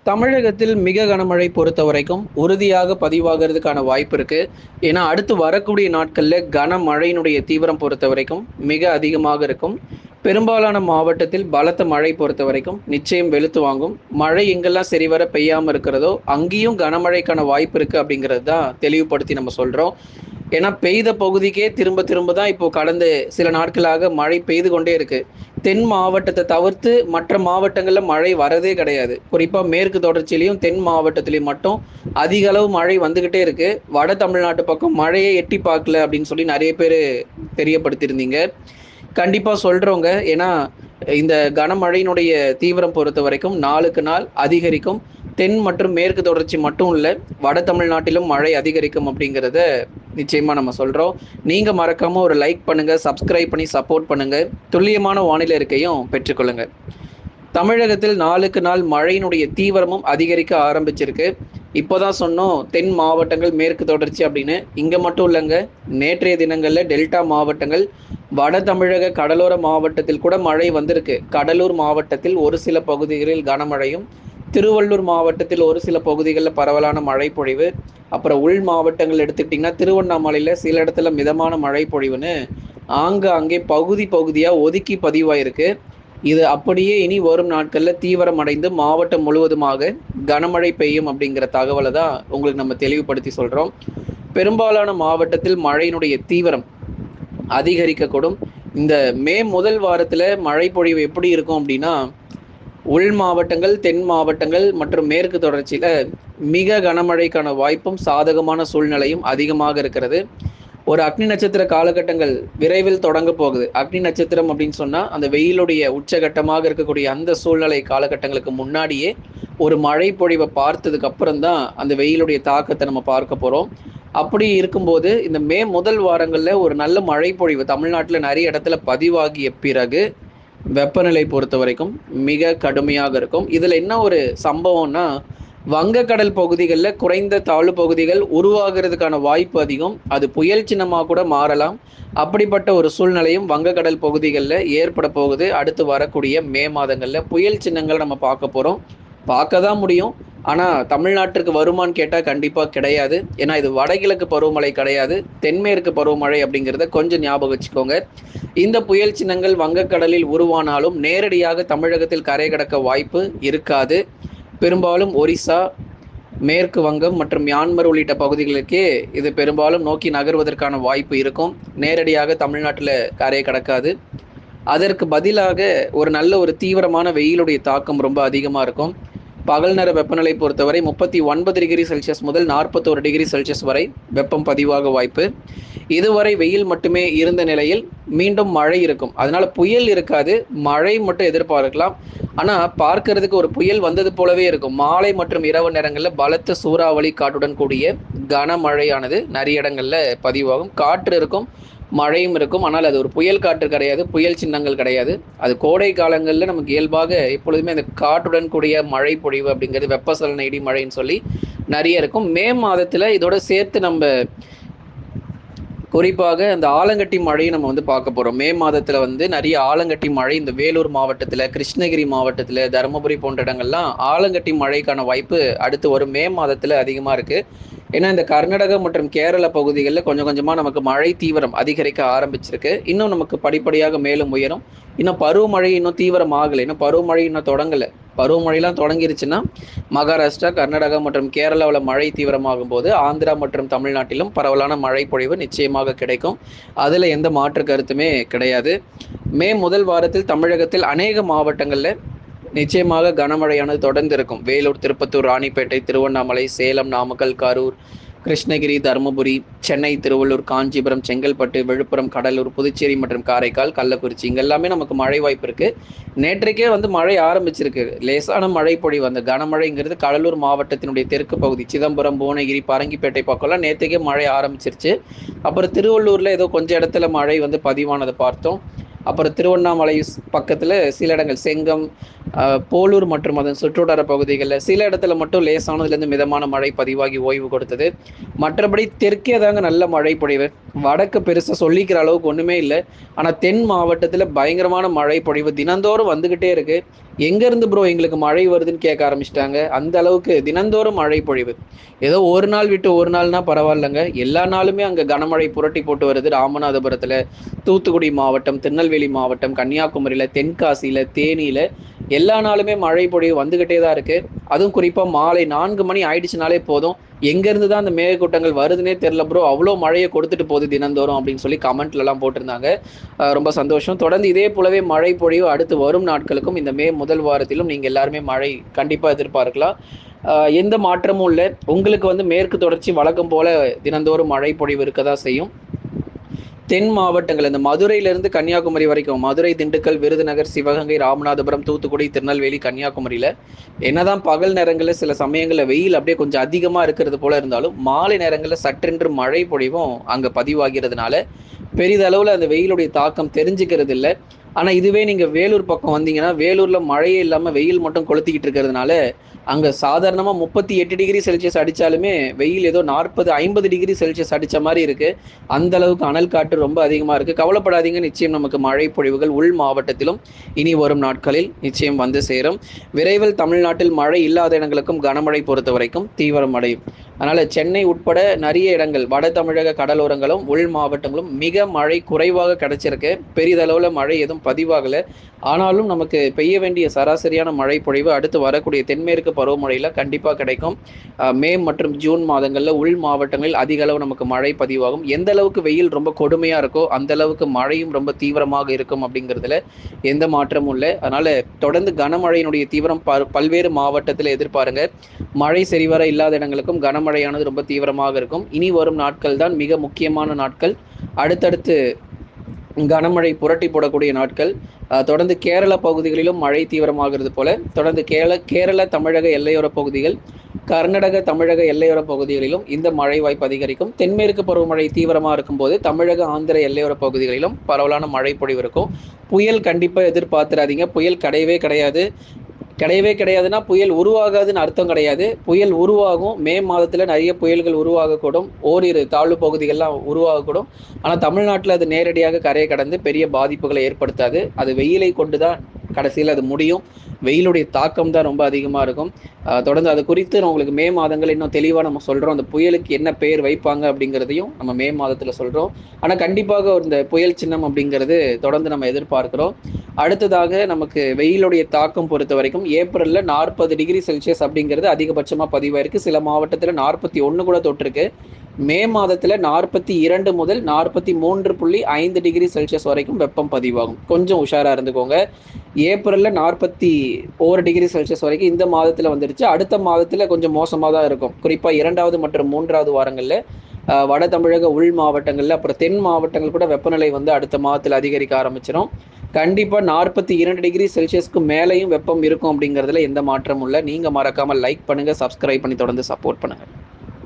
தமிழகத்தில் மிக கனமழை பொறுத்த வரைக்கும் உறுதியாக பதிவாகிறதுக்கான வாய்ப்பு இருக்கு. ஏன்னா அடுத்து வரக்கூடிய நாட்கள்ல கனமழையினுடைய தீவிரம் பொறுத்த வரைக்கும் மிக அதிகமாக இருக்கும். பெரும்பாலான மாவட்டத்தில் பலத்த மழை பொறுத்த வரைக்கும் நிச்சயம் வெளுத்து வாங்கும். மழை எங்கெல்லாம் சரிவர பெய்யாம இருக்கிறதோ அங்கேயும் கனமழைக்கான வாய்ப்பு இருக்கு அப்படிங்கிறது தான் தெளிவுபடுத்தி நம்ம சொல்றோம். ஏன்னா பெய்த பகுதிக்கே திரும்ப திரும்ப தான் இப்போ கடந்த சில நாட்களாக மழை பெய்து கொண்டே இருக்கு. தென் மாவட்டத்தை தவிர்த்து மற்ற மாவட்டங்களில் மழை வரதே கிடையாது. குறிப்பாக மேற்கு தொடர்ச்சியிலையும் தென் மாவட்டத்திலையும் மட்டும் அதிக அளவு மழை வந்துக்கிட்டே இருக்கு. வட தமிழ்நாட்டு பக்கம் மழையை எட்டி பார்க்கல அப்படின்னு சொல்லி நிறைய பேர் தெரியப்படுத்தியிருந்தீங்க. கண்டிப்பாக சொல்கிறோங்க. ஏன்னா இந்த கனமழையினுடைய தீவிரம் பொறுத்த வரைக்கும் நாளுக்கு நாள் அதிகரிக்கும். தென் மற்றும் மேற்கு தொடர்ச்சி மட்டும் இல்லை, வட தமிழ்நாட்டிலும் மழை அதிகரிக்கும் அப்படிங்கிறத நிச்சயமாக நம்ம சொல்கிறோம். நீங்கள் மறக்காமல் ஒரு லைக் பண்ணுங்கள், சப்ஸ்கிரைப் பண்ணி சப்போர்ட் பண்ணுங்கள். துல்லியமான வானிலை இருக்கையும் பெற்றுக்கொள்ளுங்கள். தமிழகத்தில் நாளுக்கு நாள் மழையினுடைய தீவிரமும் அதிகரிக்க ஆரம்பிச்சிருக்கு. இப்போதான் சொன்னோம் தென் மாவட்டங்கள் மேற்கு தொடர்ச்சி அப்படின்னு. இங்கே மட்டும் இல்லைங்க, நேற்றைய தினங்களில் டெல்டா மாவட்டங்கள், வட தமிழக கடலோர மாவட்டத்தில் கூட மழை வந்திருக்கு. கடலூர் மாவட்டத்தில் ஒரு சில பகுதிகளில் கனமழையும், திருவள்ளூர் மாவட்டத்தில் ஒரு சில பகுதிகளில் பரவலான மழை பொழிவு, அப்புறம் உள் மாவட்டங்கள் எடுத்துக்கிட்டிங்கன்னா திருவண்ணாமலையில் சில இடத்துல மிதமான மழை பொழிவுன்னு அங்கே பகுதி பகுதியாக ஒதுக்கி பதிவாயிருக்கு. இது அப்படியே இனி வரும் நாட்களில் தீவிரமடைந்து மாவட்டம் முழுவதுமாக கனமழை பெய்யும் அப்படிங்கிற தகவலை தான் உங்களுக்கு நம்ம தெளிவுபடுத்தி சொல்கிறோம். பெரும்பாலான மாவட்டத்தில் மழையினுடைய தீவிரம் அதிகரிக்கக்கூடும். இந்த மே முதல் வாரத்தில் மழை பொழிவு எப்படி இருக்கும் அப்படின்னா, உள் மாவட்டங்கள், தென் மாவட்டங்கள் மற்றும் மேற்கு தொடர்ச்சியில் மிக கனமழைக்கான வாய்ப்பும் சாதகமான சூழ்நிலையும் அதிகமாக இருக்கிறது. ஒரு அக்னி நட்சத்திர காலகட்டங்கள் விரைவில் தொடங்க போகுது. அக்னி நட்சத்திரம் அப்படின்னு சொன்னால் அந்த வெயிலுடைய உச்சகட்டமாக இருக்கக்கூடிய அந்த சூழ்நிலை காலகட்டங்களுக்கு முன்னாடியே ஒரு மழை பொழிவை பார்த்ததுக்கு அப்புறம் தான் அந்த வெயிலுடைய தாக்கத்தை நம்ம பார்க்க போகிறோம். அப்படி இருக்கும்போது இந்த மே முதல் வாரங்களில் ஒரு நல்ல மழை பொழிவு தமிழ்நாட்டில் நிறைய இடத்துல பதிவாகிய பிறகு வெப்பநிலை பொறுத்த வரைக்கும் மிக கடுமையாக இருக்கும். இதில் என்ன ஒரு சம்பவம்னா, வங்கக்கடல் பகுதிகளில் குறைந்த தாழ்வு பகுதிகள் உருவாகிறதுக்கான வாய்ப்பு அதிகம். அது புயல் சின்னமாக கூட மாறலாம். அப்படிப்பட்ட ஒரு சூழ்நிலையும் வங்கக்கடல் பகுதிகளில் ஏற்பட போகுது. அடுத்து வரக்கூடிய மே மாதங்களில் புயல் சின்னங்களை நம்ம பார்க்க போகிறோம். பார்க்க தான் முடியும், ஆனால் தமிழ்நாட்டிற்கு வருமானு கேட்டால் கண்டிப்பாக கிடையாது. ஏன்னா இது வடகிழக்கு பருவமழை கிடையாது, தென்மேற்கு பருவமழை அப்படிங்கிறத கொஞ்சம் ஞாபகம் வச்சுக்கோங்க. இந்த புயல் சின்னங்கள் வங்கக்கடலில் உருவானாலும் நேரடியாக தமிழகத்தில் கரை கடக்க வாய்ப்பு இருக்காது. பெரும்பாலும் ஒரிசா, மேற்கு வங்கம் மற்றும் மியான்மர் உள்ளிட்ட பகுதிகளுக்கே இது பெரும்பாலும் நோக்கி நகர்வதற்கான வாய்ப்பு இருக்கும். நேரடியாக தமிழ்நாட்டில் கரை கடக்காது. அதற்கு பதிலாக ஒரு நல்ல ஒரு தீவிரமான வெயிலுடைய தாக்கம் ரொம்ப அதிகமாக இருக்கும். பகல் நேர வெப்பநிலை பொறுத்தவரை 39 டிகிரி செல்சியஸ் முதல் 41 டிகிரி செல்சியஸ் வரை வெப்பம் பதிவாக வாய்ப்பு. இதுவரை வெயில் மட்டுமே இருந்த நிலையில் மீண்டும் மழை இருக்கும். அதனால புயல் இருக்காது, மழை மட்டும் எதிர்பார்க்கலாம். ஆனால் பார்க்கறதுக்கு ஒரு புயல் வந்தது போலவே இருக்கும். மாலை மற்றும் இரவு நேரங்களில் பலத்த சூறாவளி காற்றுடன் கூடிய கனமழையானது நிறைய இடங்களில் பதிவாகும். காற்று இருக்கும், மழையும் இருக்கும். ஆனால் அது ஒரு புயல் காற்று கிடையாது, புயல் சின்னங்கள் கிடையாது. அது கோடை காலங்களில் நமக்கு இயல்பாக எப்பொழுதுமே அந்த காற்றுடன் கூடிய மழை பொழிவு அப்படிங்கிறது வெப்பசலன இடி மழைன்னு சொல்லி நிறைய இருக்கும். மே மாதத்தில் இதோட சேர்த்து நம்ம குறிப்பாக அந்த ஆலங்கட்டி மழையை நம்ம பார்க்க போகிறோம். மே மாதத்தில் நிறைய ஆலங்கட்டி மழை இந்த வேலூர் மாவட்டத்தில், கிருஷ்ணகிரி மாவட்டத்தில், தருமபுரி போன்ற இடங்கள்லாம் ஆலங்கட்டி மழைக்கான வாய்ப்பு அடுத்து வரும் மே மாதத்தில் அதிகமாக இருக்குது. ஏன்னா இந்த கர்நாடகா மற்றும் கேரள பகுதிகளில் கொஞ்சம் கொஞ்சமாக நமக்கு மழை தீவிரம் அதிகரிக்க ஆரம்பிச்சிருக்கு. இன்னும் நமக்கு படிப்படியாக மேலும் உயரும். இன்னும் பருவமழை இன்னும் தீவிரம் ஆகலை, இன்னும் பருவமழை இன்னும் தொடங்கலை. பருவமழைலாம் தொடங்கிருச்சுன்னா மகாராஷ்டிரா, கர்நாடகா மற்றும் கேரளாவில் மழை தீவிரமாகும் போது ஆந்திரா மற்றும் தமிழ்நாட்டிலும் பரவலான மழை பொழிவு நிச்சயமாக கிடைக்கும். அதில் எந்த மாற்று கருத்துமே கிடையாது. மே முதல் வாரத்தில் தமிழகத்தில் அநேக மாவட்டங்களில் நிச்சயமாக கனமழையானது தொடர்ந்து இருக்கும். வேலூர், திருப்பத்தூர், ராணிப்பேட்டை, திருவண்ணாமலை, சேலம், நாமக்கல், கரூர், கிருஷ்ணகிரி, தருமபுரி, சென்னை, திருவள்ளூர், காஞ்சிபுரம், செங்கல்பட்டு, விழுப்புரம், கடலூர், புதுச்சேரி மற்றும் காரைக்கால், கள்ளக்குறிச்சி இங்கே எல்லாமே நமக்கு மழை வாய்ப்பு இருக்குது. நேற்றைக்கே மழை ஆரம்பிச்சிருக்கு. லேசான மழை பொழிவு. அந்த கனமழைங்கிறது கடலூர் மாவட்டத்தினுடைய தெற்கு பகுதி சிதம்பரம், புவனகிரி, பரங்கிப்பேட்டை பக்கம்லாம் நேற்றுக்கே மழை ஆரம்பிச்சிருச்சு. அப்புறம் திருவள்ளூரில் ஏதோ கொஞ்சம் இடத்துல மழை பதிவானதை பார்த்தோம். அப்புறம் திருவண்ணாமலை பக்கத்தில் சில இடங்கள், செங்கம், போலூர் மற்றும் அதன் சுற்றுவட்டார பகுதிகளில் சில இடத்துல மட்டும் லேசானதுலேருந்து மிதமான மழை பதிவாகி ஓய்வு கொடுத்தது. மற்றபடி தெற்கே தாங்க நல்ல மழை பொழிவு. வடக்கு பெருசாக சொல்லிக்கிற அளவுக்கு ஒன்றுமே இல்லை. ஆனால் தென் மாவட்டத்தில் பயங்கரமான மழை பொழிவு தினந்தோறும் வந்துக்கிட்டே இருக்குது. எங்கேருந்து ப்ரோ எங்களுக்கு மழை வருதுன்னு கேட்க ஆரம்பிச்சிட்டாங்க. அந்த அளவுக்கு தினந்தோறும் மழை பொழிவு. ஏதோ ஒரு நாள் விட்டு ஒரு நாள்னா பரவாயில்லங்க. எல்லா நாளுமே அங்கே கனமழை புரட்டி போட்டு வருது. ராமநாதபுரத்தில், தூத்துக்குடி மாவட்டம், திருநெல்வேலி மாவட்டம், கன்னியாகுமரியில், தென்காசியில், தேனியில் எல்லா நாளுமே மழை பொழிவு வந்துக்கிட்டே தான் இருக்குது. அதுவும் குறிப்பாக மாலை 4 மணி ஆயிடுச்சுனாலே போதும், எங்கேருந்து தான் அந்த மேகக்கூட்டங்கள் வருதுன்னே தெரில ப்ரோ, அவ்வளோ மழையை கொடுத்துட்டு போகுது தினந்தோறும் அப்படின்னு சொல்லி கமெண்ட்லலாம் போட்டிருந்தாங்க. ரொம்ப சந்தோஷம். தொடர்ந்து இதே போலவே மழை பொழிவு அடுத்து வரும் நாட்களுக்கும் இந்த மே முதல் வாரத்திலும் நீங்கள் எல்லாருமே மழை கண்டிப்பாக எதிர்பார்க்கலாம். எந்த மாற்றமும் இல்லை. உங்களுக்கு வந்து மேற்கு தொடர்ச்சி வழக்கம் போல தினந்தோறும் மழை பொழிவு இருக்க தான் செய்யும். தென் மாவட்டங்கள் இந்த மதுரையிலிருந்து கன்னியாகுமரி வரைக்கும், மதுரை, திண்டுக்கல், விருதுநகர், சிவகங்கை, ராமநாதபுரம், தூத்துக்குடி, திருநெல்வேலி, கன்னியாகுமரியில் என்னதான் பகல் நேரங்களில் சில சமயங்களில் வெயில் அப்படியே கொஞ்சம் அதிகமாக இருக்கிறது போல இருந்தாலும் மாலை நேரங்களில் சற்றென்று மழை பொழிவும் அங்கே பதிவாகிறதுனால பெரிதளவில் அந்த வெயிலுடைய தாக்கம் தெரிஞ்சுக்கிறது இல்லை. ஆனால் இதுவே நீங்கள் வேலூர் பக்கம் வந்தீங்கன்னா, வேலூரில் மழையே இல்லாமல் வெயில் மட்டும் கொளுத்திக்கிட்டு இருக்கிறதுனால அங்கே சாதாரணமாக 38 டிகிரி செல்சியஸ் அடித்தாலுமே வெயில் ஏதோ 40, 50 டிகிரி செல்சியஸ் அடித்த மாதிரி இருக்குது. அந்த அளவுக்கு அனல் காற்று ரொம்ப அதிகமாக இருக்குது. கவலைப்படாதீங்க, நிச்சயம் நமக்கு மழை பொழிவுகள் உள் மாவட்டத்திலும் இனி வரும் நாட்களில் நிச்சயம் வந்து சேரும். விரைவில் தமிழ்நாட்டில் மழை இல்லாத இடங்களுக்கும் கனமழை பொறுத்த வரைக்கும் தீவிரம் அடையும். அதனால் சென்னை உட்பட நிறைய இடங்கள் வட தமிழக கடலோரங்களும் உள் மாவட்டங்களும் மிக மழை குறைவாக கிடைச்சிருக்கு. பெரிதளவில் மழை எதுவும் பதிவாகலை. ஆனாலும் நமக்கு பெய்ய வேண்டிய சராசரியான மழை பொழிவு அடுத்து வரக்கூடிய தென்மேற்கு பருவமழையில் கண்டிப்பாக கிடைக்கும். மே மற்றும் ஜூன் மாதங்களில் உள் மாவட்டங்களில் அதிக அளவு நமக்கு மழை பதிவாகும். எந்த அளவுக்கு வெயில் ரொம்ப கொடுமையாக இருக்கோ அந்த அளவுக்கு மழையும் ரொம்ப தீவிரமாக இருக்கும் அப்படிங்கிறதுல எந்த மாற்றமும் இல்லை. அதனால் தொடர்ந்து கனமழையினுடைய தீவிரம் பல்வேறு மாவட்டத்தில் எதிர்பாருங்க. மழை சரிவர இல்லாத இடங்களுக்கும் கனமழையானது ரொம்ப தீவிரமாக இருக்கும். இனி வரும் நாட்கள் தான் மிக முக்கியமான நாட்கள். அடுத்தடுத்து கனமழை புரட்டி போடக்கூடிய நாட்கள். தொடர்ந்து கேரள பகுதிகளிலும் மழை தீவிரமாகிறது போல தொடர்ந்து கேரள தமிழக எல்லையோர பகுதிகள், கர்நாடக தமிழக எல்லையோர பகுதிகளிலும் இந்த மழை வாய்ப்பு அதிகரிக்கும். தென்மேற்கு பருவமழை தீவிரமாக இருக்கும்போது தமிழக ஆந்திர எல்லையோர பகுதிகளிலும் பரவலான மழை பொழிவு இருக்கும். புயல் கண்டிப்பாக எதிர்பார்த்துறாதீங்க. புயல் கிடையவே கிடையாதுன்னா புயல் உருவாகாதுன்னு அர்த்தம் கிடையாது. புயல் உருவாகும். மே மாதத்தில் நிறைய புயல்கள் உருவாகக்கூடும். ஓரிரு தாழ்வு பகுதிகள்லாம் உருவாகக்கூடும். ஆனால் தமிழ்நாட்டில் அது நேரடியாக கரையை கடந்து பெரிய பாதிப்புகளை ஏற்படுத்தாது. அது வெயிலை கொண்டு தான் கடைசியில் அது முடியும். வெயிலுடைய தாக்கம் தான் ரொம்ப அதிகமாக இருக்கும். தொடர்ந்து அது குறித்து உங்களுக்கு மே மாதங்கள் இன்னும் தெளிவாக நம்ம சொல்கிறோம். அந்த புயலுக்கு என்ன பெயர் வைப்பாங்க அப்படிங்கிறதையும் நம்ம மே மாதத்தில் சொல்கிறோம். ஆனால் கண்டிப்பாக இந்த புயல் சின்னம் அப்படிங்கிறது தொடர்ந்து நம்ம எதிர்பார்க்குறோம். அடுத்ததாக நமக்கு வெயிலுடைய தாக்கம் பொறுத்த வரைக்கும் ஏப்ரலில் 40 டிகிரி செல்சியஸ் அப்படிங்கிறது அதிகபட்சமாக பதிவாயிருக்கு. சில மாவட்டத்தில் 41 கூட தொட்டிருக்கு. மே மாதத்தில் 42 முதல் 43.5 டிகிரி செல்சியஸ் வரைக்கும் வெப்பம் பதிவாகும். கொஞ்சம் உஷாராக இருந்துக்கோங்க. ஏப்ரலில் 41 டிகிரி செல்சியஸ் வரைக்கும் இந்த மாதத்தில் வந்துருச்சு. அடுத்த மாதத்தில் கொஞ்சம் மோசமாக தான் இருக்கும். குறிப்பாக 2வது மற்றும் 3வது வாரங்களில் வட தமிழக உள் மாவட்டங்களில் அப்புறம் தென் மாவட்டங்கள் கூட வெப்பநிலை வந்து அடுத்த மாதத்தில் அதிகரிக்க ஆரம்பிச்சிடும். கண்டிப்பாக 42 டிகிரி செல்சியஸ்க்கு மேலேயும் வெப்பம் இருக்கும் அப்படிங்கிறதுல எந்த மாற்றமும் இல்லை. நீங்கள் மறக்காமல் லைக் பண்ணுங்கள், சப்ஸ்கிரைப் பண்ணி தொடர்ந்து சப்போர்ட் பண்ணுங்கள்.